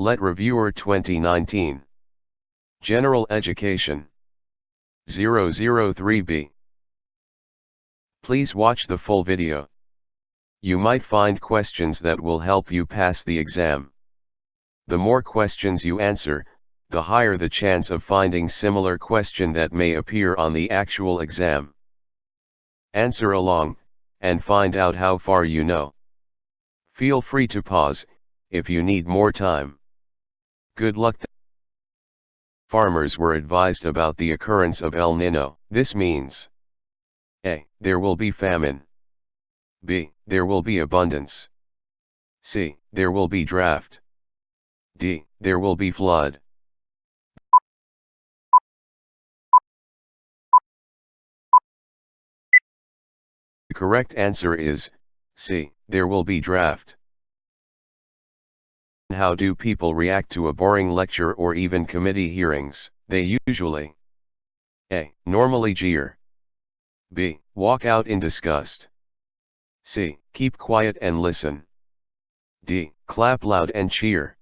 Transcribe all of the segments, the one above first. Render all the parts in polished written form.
Let Reviewer 2019. General Education. 003B. Please watch the full video. You might find questions that will help you pass the exam. The more questions you answer, the higher the chance of finding similar question that may appear on the actual exam. Answer along, and find out how far you know. Feel free to pause, if you need more time. Good luck. Farmers were advised about the occurrence of El Niño. This means A. There will be famine. B. There will be abundance. C. There will be drought. D. There will be flood. The correct answer is C. There will be drought. How do people react to a boring lecture or even committee hearings? They usually A. Normally jeer. B. Walk out in disgust. C. Keep quiet and listen. D. Clap loud and cheer.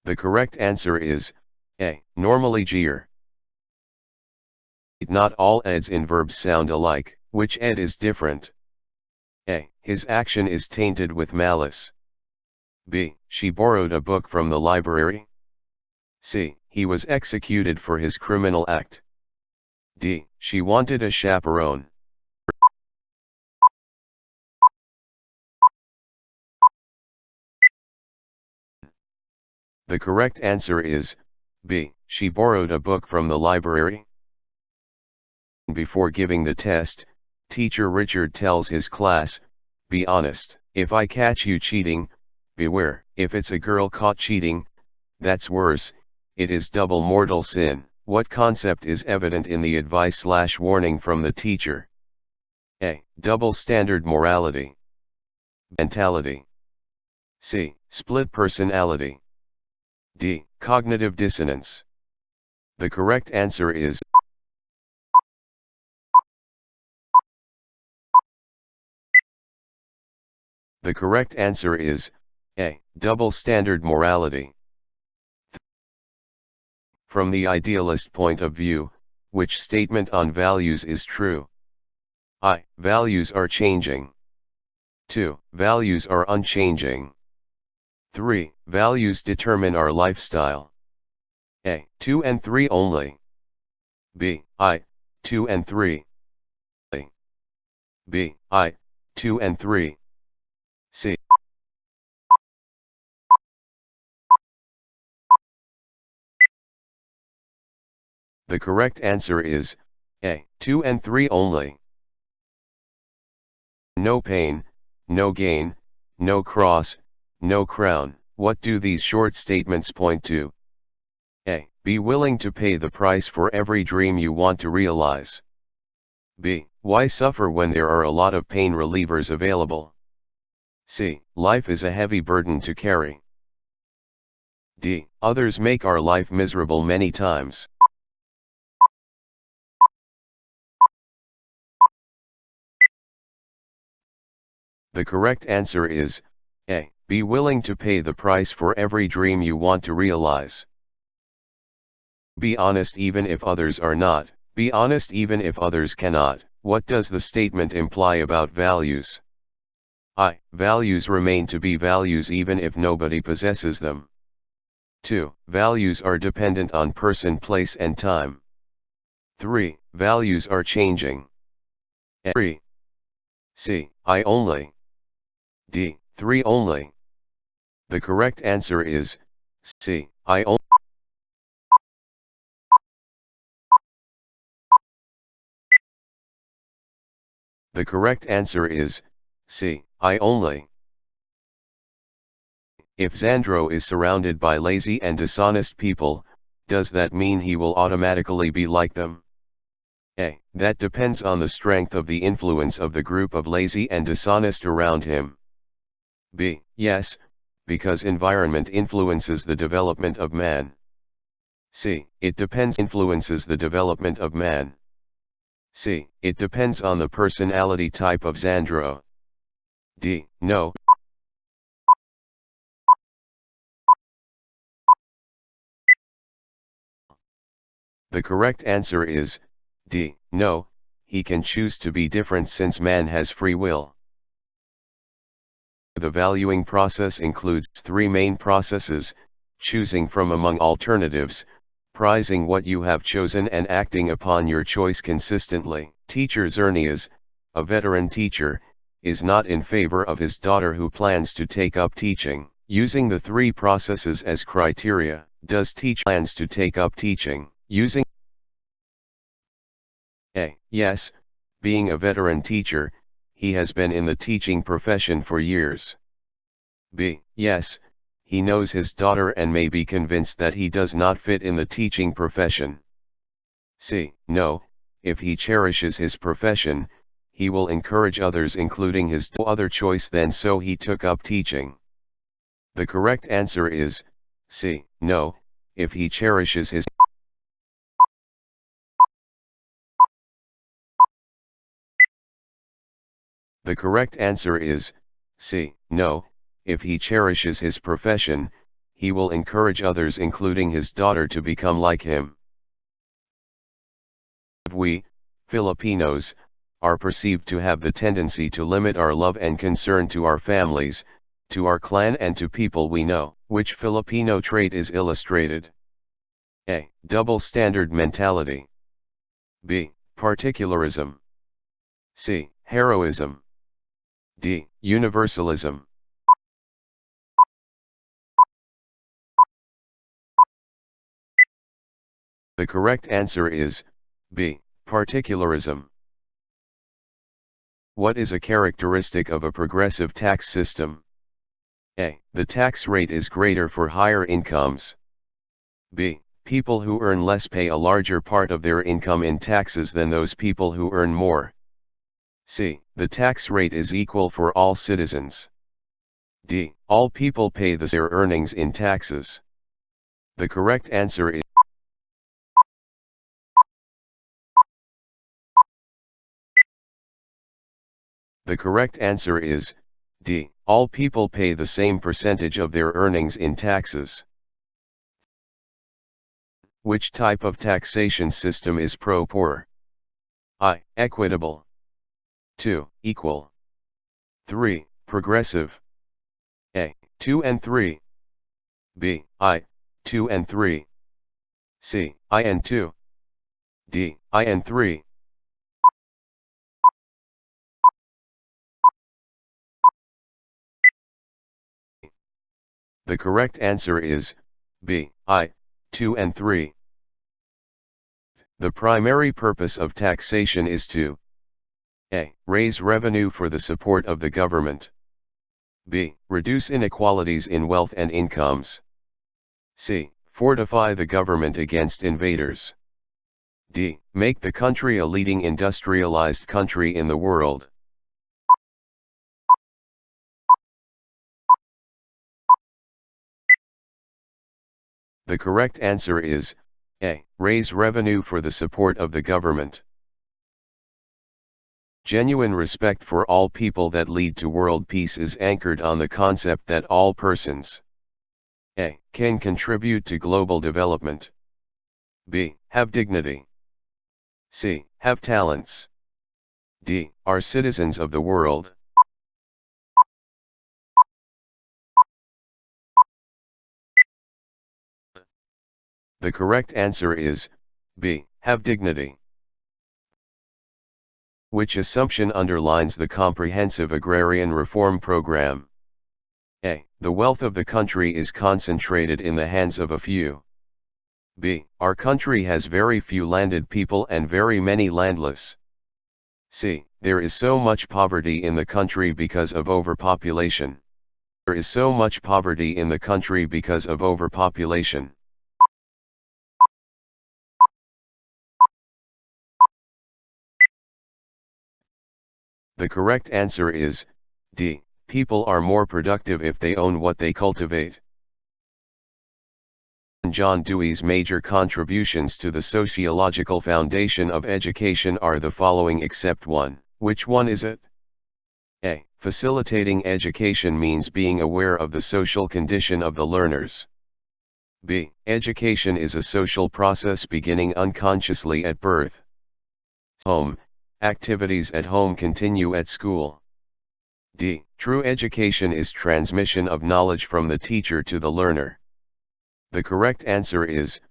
The correct answer is A. Normally jeer. Not all eds in verbs sound alike. Which ed is different? A. His action is tainted with malice. B. She borrowed a book from the library. C. He was executed for his criminal act. D. She wanted a chaperone. The correct answer is B. She borrowed a book from the library. Before giving the test, teacher Richard tells his class, "Be honest. If I catch you cheating, beware. If it's a girl caught cheating, that's worse, it is double mortal sin." What concept is evident in the advice/warning from the teacher? A. Double standard morality. Mentality. C. Split personality. D. Cognitive dissonance. The correct answer is The correct answer is A. Double standard morality. From the idealist point of view, which statement on values is true? I. Values are changing. 2. Values are unchanging. 3. Values determine our lifestyle. A. 2 and 3 only. B. I. 2 and 3. A. B. I. 2 and 3. C. The correct answer is A. 2 and 3 only. No pain, no gain, no cross, no crown. What do these short statements point to? A. Be willing to pay the price for every dream you want to realize. B. Why suffer when there are a lot of pain relievers available? C. Life is a heavy burden to carry. D. Others make our life miserable many times. The correct answer is A. Be willing to pay the price for every dream you want to realize. Be honest even if others are not. Be honest even if others cannot. What does the statement imply about values? I. Values remain to be values even if nobody possesses them. 2. Values are dependent on person, place and time. 3. Values are changing. 3. C. I only. D. 3 only. The correct answer is C. I only. The correct answer is C. I only. If Xandro is surrounded by lazy and dishonest people, does that mean he will automatically be like them? A. That depends on the strength of the influence of the group of lazy and dishonest around him. B. Yes, because environment influences the development of man. C. It depends influences the development of man. C. It depends on the personality type of Xandro. D. No. The correct answer is D. No, he can choose to be different since man has free will. The valuing process includes three main processes: choosing from among alternatives, prizing what you have chosen and acting upon your choice consistently. Teacher Zernias, a veteran teacher, is not in favor of his daughter who plans to take up teaching. Using the three processes as criteria, does teach plans to take up teaching? Using A. Yes, being a veteran teacher, he has been in the teaching profession for years. B. Yes, he knows his daughter and may be convinced that he does not fit in the teaching profession. C. No, if he cherishes his profession, he will encourage others including his other choice then so he took up teaching. The correct answer is C. No, if he cherishes his The correct answer is C. No, if he cherishes his profession, he will encourage others including his daughter to become like him. We, Filipinos, are perceived to have the tendency to limit our love and concern to our families, to our clan and to people we know. Which Filipino trait is illustrated? A. Double standard mentality. B. Particularism. C. Heroism. D. Universalism. The correct answer is B. Particularism. What is a characteristic of a progressive tax system? A. The tax rate is greater for higher incomes. B. People who earn less pay a larger part of their income in taxes than those people who earn more. C. The tax rate is equal for all citizens. D. All people pay their earnings in taxes. The correct answer is The correct answer is D. All people pay the same percentage of their earnings in taxes. Which type of taxation system is pro-poor? I. Equitable. 2. Equal. 3. Progressive. A. 2 and 3. B. I. 2 and 3. C. I and 2. D. I and 3. The correct answer is B. I. 2 and 3. The primary purpose of taxation is to A. Raise revenue for the support of the government. B. Reduce inequalities in wealth and incomes. C. Fortify the government against invaders. D. Make the country a leading industrialized country in the world. The correct answer is A. Raise revenue for the support of the government. Genuine respect for all people that lead to world peace is anchored on the concept that all persons A. Can contribute to global development. B. Have dignity. C. Have talents. D. Are citizens of the world. The correct answer is B. Have dignity. Which assumption underlines the comprehensive agrarian reform program? A. The wealth of the country is concentrated in the hands of a few. B. Our country has very few landed people and very many landless. C. There is so much poverty in the country because of overpopulation. There is so much poverty in the country because of overpopulation. The correct answer is D. People are more productive if they own what they cultivate. John Dewey's major contributions to the sociological foundation of education are the following except one. Which one is it? A. Facilitating education means being aware of the social condition of the learners. B. Education is a social process beginning unconsciously at birth. Home, activities at home continue at school. D. True education is transmission of knowledge from the teacher to the learner. The correct answer is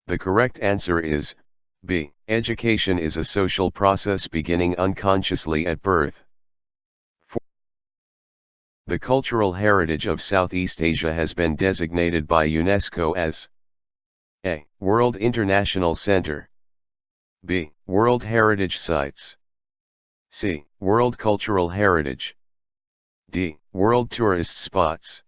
The correct answer is B. Education is a social process beginning unconsciously at birth. 4. The cultural heritage of Southeast Asia has been designated by UNESCO as A. World International Center. B. World Heritage Sites. C. World Cultural Heritage. D. World Tourist Spots.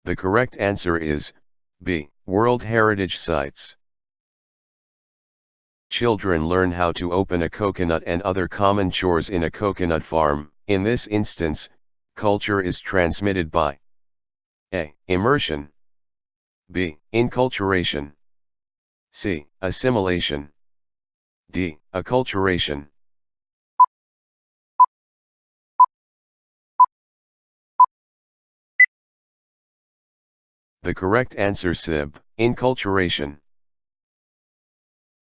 The correct answer is B. World Heritage Sites. Children learn how to open a coconut and other common chores in a coconut farm. In this instance, culture is transmitted by A. Immersion. B. Inculturation. C. Assimilation. D. Acculturation. The correct answer is Inculturation.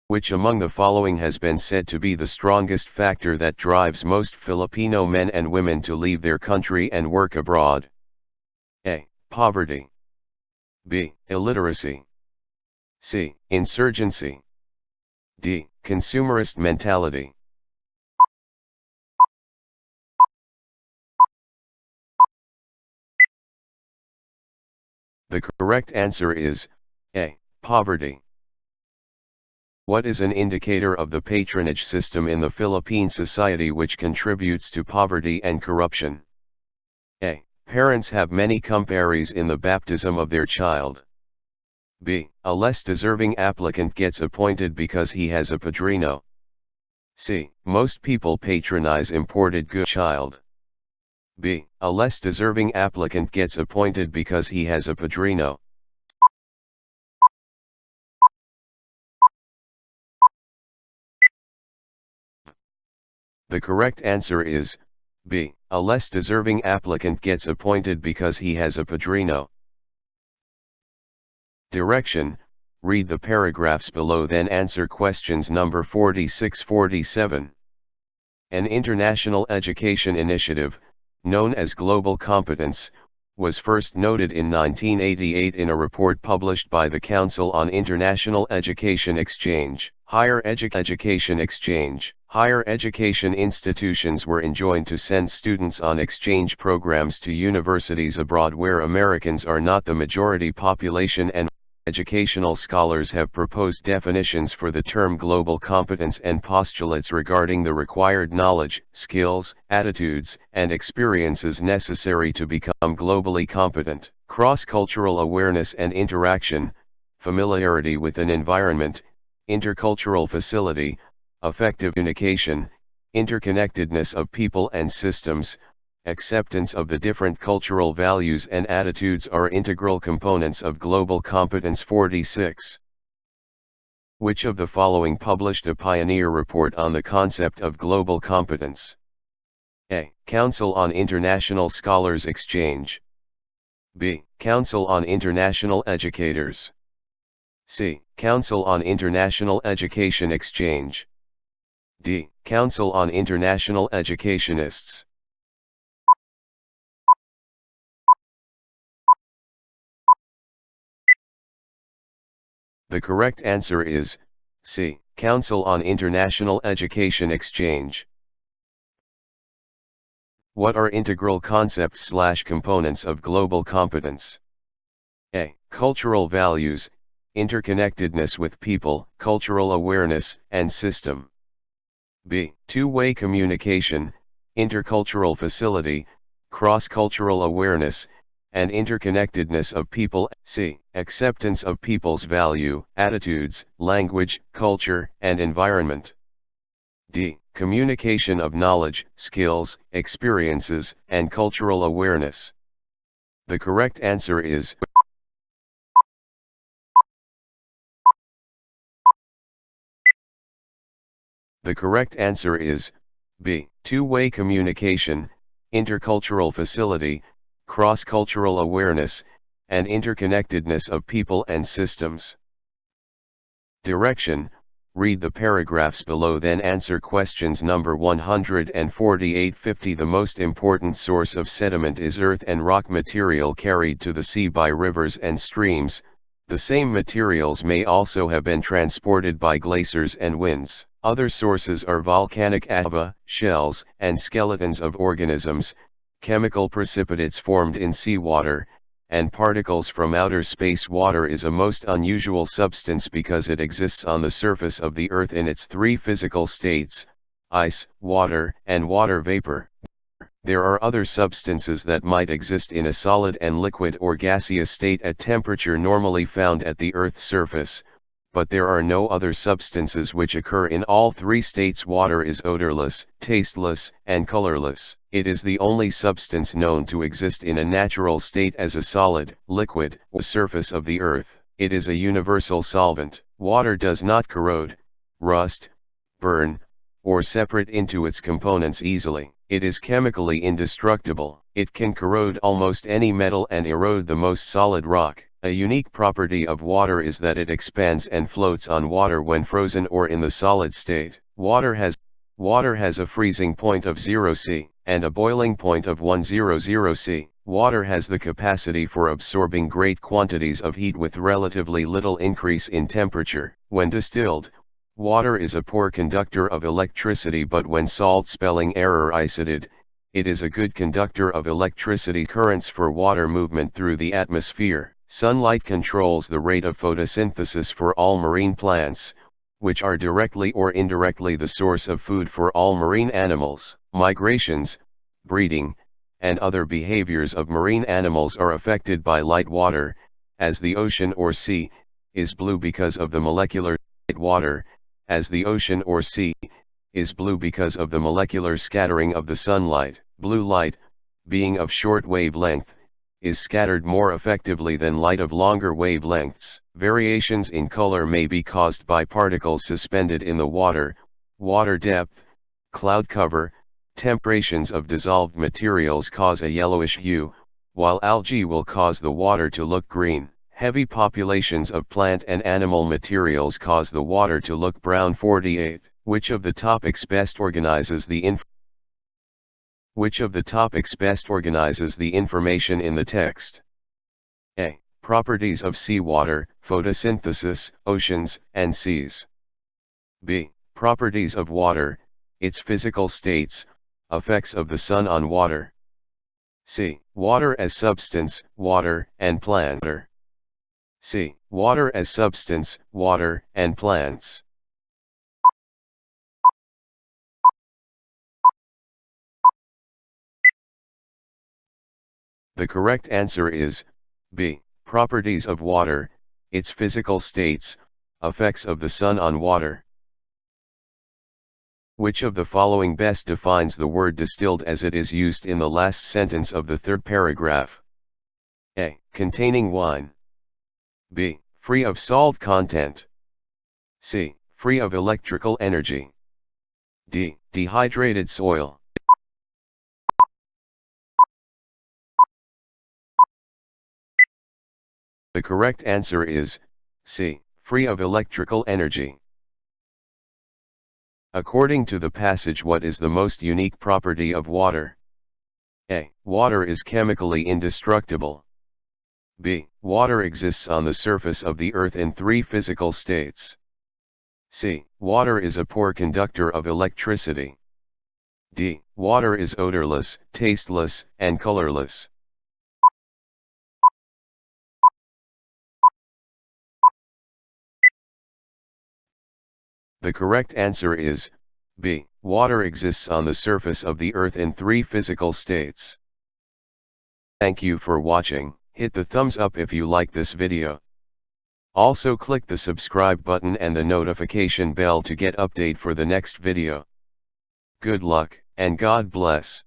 Which among the following has been said to be the strongest factor that drives most Filipino men and women to leave their country and work abroad? A. Poverty. B. Illiteracy. C. Insurgency. D. Consumerist mentality. The correct answer is A. Poverty. What is an indicator of the patronage system in the Philippine society which contributes to poverty and corruption? A. Parents have many cumparies in the baptism of their child. B. A less deserving applicant gets appointed because he has a padrino. C. Most people patronize imported goods child. B. A less deserving applicant gets appointed because he has a padrino. The correct answer is B. A less deserving applicant gets appointed because he has a padrino. Direction: read the paragraphs below, then answer questions number 46-47. An international education initiative, known as Global Competence, was first noted in 1988 in a report published by the Council on International Education Exchange. Higher education exchange. Higher education institutions were enjoined to send students on exchange programs to universities abroad where Americans are not the majority population, and educational scholars have proposed definitions for the term global competence and postulates regarding the required knowledge, skills, attitudes, and experiences necessary to become globally competent. Cross-cultural awareness and interaction, familiarity with an environment, intercultural facility, effective communication, interconnectedness of people and systems, acceptance of the different cultural values and attitudes are integral components of global competence. 46. Which of the following published a pioneer report on the concept of global competence? A. Council on International Scholars Exchange. B. Council on International Educators. C. Council on International Education Exchange. D. Council on International Educationists. The correct answer is C. Council on International Education Exchange. What are integral concepts/components of global competence? A. Cultural values, interconnectedness with people, cultural awareness and system. B. Two-way communication, intercultural facility, cross-cultural awareness, and interconnectedness of people. C. Acceptance of people's value, attitudes, language, culture, and environment. D. Communication of knowledge, skills, experiences, and cultural awareness. The correct answer is The correct answer is B. Two-way communication, intercultural facility, cross-cultural awareness, and interconnectedness of people and systems. Direction: read the paragraphs below, then answer questions number 148-50. The most important source of sediment is earth and rock material carried to the sea by rivers and streams. The same materials may also have been transported by glaciers and winds. Other sources are volcanic lava, shells, and skeletons of organisms, chemical precipitates formed in seawater, and particles from outer space. Water is a most unusual substance because it exists on the surface of the Earth in its three physical states: ice, water, and water vapor. There are other substances that might exist in a solid and liquid or gaseous state at temperature normally found at the Earth's surface, but there are no other substances which occur in all three states. Water is odorless, tasteless, and colorless. It is the only substance known to exist in a natural state as a solid, liquid, or surface of the Earth. It is a universal solvent. Water does not corrode, rust, burn, or separate into its components easily. It is chemically indestructible. It can corrode almost any metal and erode the most solid rock. A unique property of water is that it expands and floats on water when frozen or in the solid state. Water has a freezing point of 0 C, and a boiling point of 100 C. Water has the capacity for absorbing great quantities of heat with relatively little increase in temperature. When distilled, water is a poor conductor of electricity, but when salt spelling error isolated, it is a good conductor of electricity currents for water movement through the atmosphere. Sunlight controls the rate of photosynthesis for all marine plants, which are directly or indirectly the source of food for all marine animals. Migrations, breeding, and other behaviors of marine animals are affected by light. Water, as the ocean or sea, is blue because of the molecular light. Water, as the ocean or sea, is blue because of the molecular scattering of the sunlight. Blue light, being of short wavelength, is scattered more effectively than light of longer wavelengths. Variations in color may be caused by particles suspended in the water, water depth, cloud cover, temperatures of dissolved materials cause a yellowish hue, while algae will cause the water to look green. Heavy populations of plant and animal materials cause the water to look brown. 48. Which of the topics best organizes the information in the text? A. Properties of seawater, photosynthesis, oceans, and seas. B. Properties of water, its physical states, effects of the sun on water. C. Water as substance, water, and plant. C. Water as substance, water, and plants. The correct answer is B. Properties of water, its physical states, effects of the sun on water. Which of the following best defines the word distilled as it is used in the last sentence of the third paragraph? A. Containing wine. B. Free of salt content. C. Free of electrical energy. D. Dehydrated soil. The correct answer is C. Free of electrical energy. According to the passage, what is the most unique property of water? A. Water is chemically indestructible. B. Water exists on the surface of the Earth in three physical states. C. Water is a poor conductor of electricity. D. Water is odorless, tasteless, and colorless. The correct answer is B. Water exists on the surface of the Earth in three physical states. Thank you for watching. Hit the thumbs up if you like this video. Also click the subscribe button and the notification bell to get update for the next video. Good luck, and God bless.